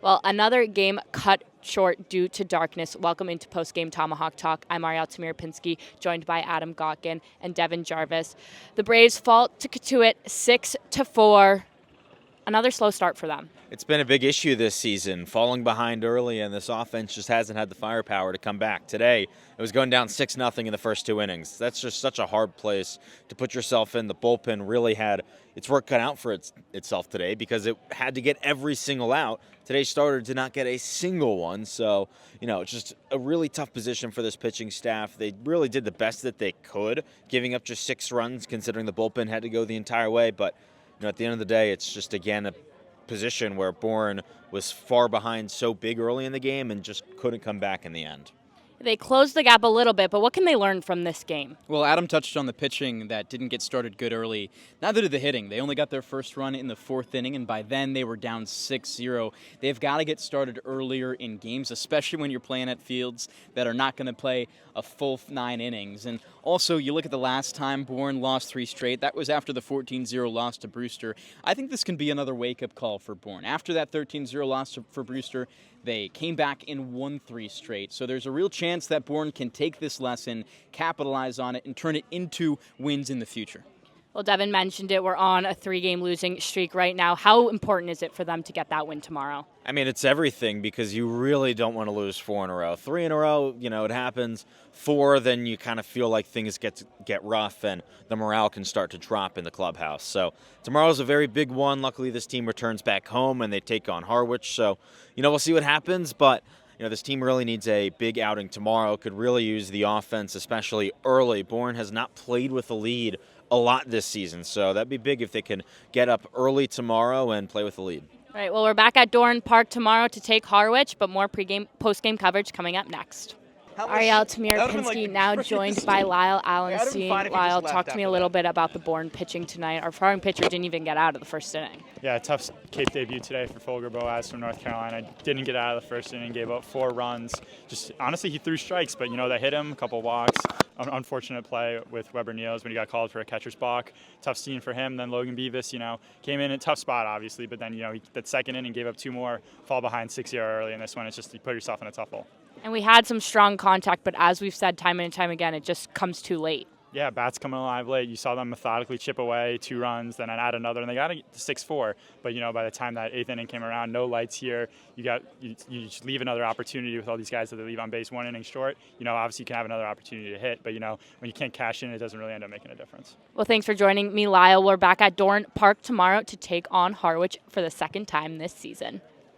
Well, another game cut short due to darkness. Welcome into Postgame Tomahawk Talk. I'm Ariel Tamir-Pinsky, joined by Adam Gotkin and Devin Jarvis. The Braves fall to Cotuit 6-4. Another slow start for them. It's been a big issue this season, falling behind early, and this offense just hasn't had the firepower to come back. Today, it was going down 6-0 in the first two innings. That's just such a hard place to put yourself in. The bullpen really had its work cut out for itself today because it had to get every single out. Today's starter did not get a single one, so, it's just a really tough position for this pitching staff. They really did the best that they could, giving up just 6 runs, considering the bullpen had to go the entire way, but at the end of the day, it's just, again, a position where Bourne was far behind so big early in the game and just couldn't come back in the end. They closed the gap a little bit, but what can they learn from this game? Well, Adam touched on the pitching that didn't get started good early. Neither did the hitting. They only got their first run in the 4th inning, and by then they were down 6-0. They've got to get started earlier in games, especially when you're playing at fields that are not going to play a full 9 innings. And also, you look at the last time Bourne lost 3 straight. That was after the 14-0 loss to Brewster. I think this can be another wake-up call for Bourne. After that 13-0 loss for Brewster, they came back and won 3 straight. So there's a real chance that Bourne can take this lesson, capitalize on it, and turn it into wins in the future. Well, Devin mentioned it. We're on a 3-game losing streak right now. How important is it for them to get that win tomorrow? I mean, it's everything because you really don't want to lose 4 in a row. 3 in a row, it happens. 4, then you kind of feel like things get rough and the morale can start to drop in the clubhouse. So tomorrow's a very big one. Luckily, this team returns back home and they take on Harwich. So, we'll see what happens, but this team really needs a big outing tomorrow. Could really use the offense, especially early. Bourne has not played with a lead a lot this season, so that'd be big if they can get up early tomorrow and play with the lead. All right, well, we're back at Dorn Park tomorrow to take Harwich, but more post-game coverage coming up next. Ariel Tamir-Pinsky now joined by Lyle Allenstein. Lyle, talk to me a little bit about the Bourne pitching tonight. Our starting pitcher didn't even get out of the first inning. Yeah, tough Cape debut today for Folger Boaz from North Carolina. Didn't get out of the first inning, gave up 4 runs. Just honestly, he threw strikes, but that hit him, a couple walks. Unfortunate play with Weber Neals when he got called for a catcher's balk. Tough scene for him. Then Logan Beavis, came in a tough spot, obviously, but then, that second inning gave up 2 more, fall behind 6-0 early in this one. It's just you put yourself in a tough hole. And we had some strong contact, but as we've said time and time again, it just comes too late. Yeah, bats coming alive late. You saw them methodically chip away 2 runs, then add another, and they got to 6-4. But by the time that 8th inning came around, no lights here. You just leave another opportunity with all these guys that they leave on base 1 inning short. Obviously you can have another opportunity to hit, but when you can't cash in, it doesn't really end up making a difference. Well, thanks for joining me, Lyle. We're back at Dorn Park tomorrow to take on Harwich for the 2nd time this season.